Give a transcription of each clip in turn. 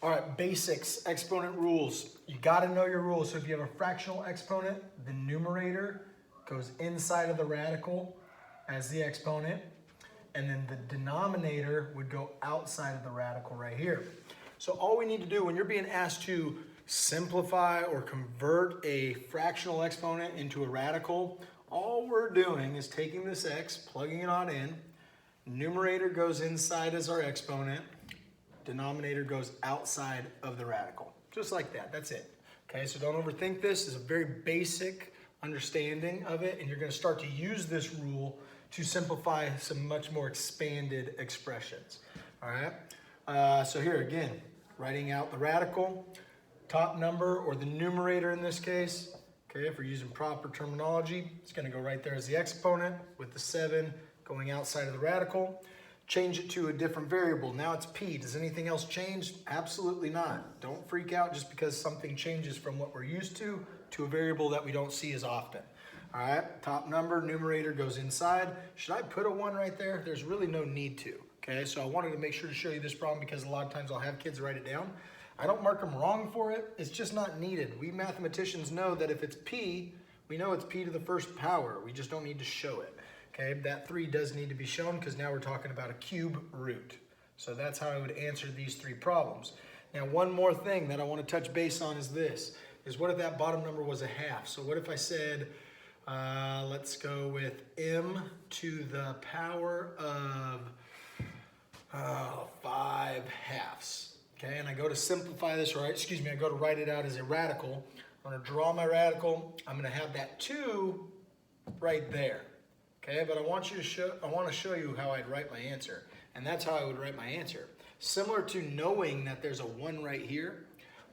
All right, basics, exponent rules. You gotta know your rules. So if you have a fractional exponent, the numerator goes inside of the radical as the exponent, and then the denominator would go outside of the radical right here. So all we need to do when you're being asked to simplify or convert a fractional exponent into a radical, all we're doing is taking this x, plugging it on in, numerator goes inside as our exponent, denominator goes outside of the radical. Just like that, that's it. Okay, so don't overthink this. It's a very basic understanding of it, and you're gonna start to use this rule to simplify some much more expanded expressions. All right, so here again, writing out the radical, top number, or the numerator in this case, okay, if we're using proper terminology, it's gonna go right there as the exponent with the 7 going outside of the radical. Change it to a different variable. Now it's p. Does anything else change? Absolutely not. Don't freak out just because something changes from what we're used to a variable that we don't see as often. All right, top number, numerator goes inside. Should I put a 1 right there? There's really no need to, okay? So I wanted to make sure to show you this problem because a lot of times I'll have kids write it down. I don't mark them wrong for it. It's just not needed. We mathematicians know that if it's p, we know it's p to the first power. We just don't need to show it. Okay, that 3 does need to be shown because now we're talking about a cube root. So that's how I would answer these 3 problems. Now, one more thing that I want to touch base on is this, is what if that bottom number was a half? So what if I said, let's go with m to the power of 5 halves. Okay, and I go to simplify this, or excuse me, I go to write it out as a radical. I'm going to draw my radical. I'm going to have that 2 right there. Okay, but I want to show you how I'd write my answer. And that's how I would write my answer. Similar to knowing that there's a 1 right here,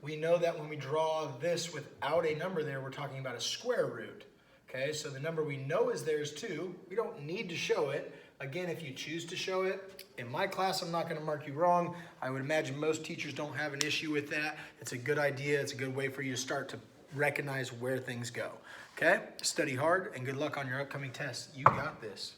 we know that when we draw this without a number there, we're talking about a square root. Okay, so the number we know is there is 2. We don't need to show it. Again, if you choose to show it, in my class, I'm not going to mark you wrong. I would imagine most teachers don't have an issue with that. It's a good idea. It's a good way for you to start to recognize where things go. Okay? Study hard and good luck on your upcoming tests. You got this.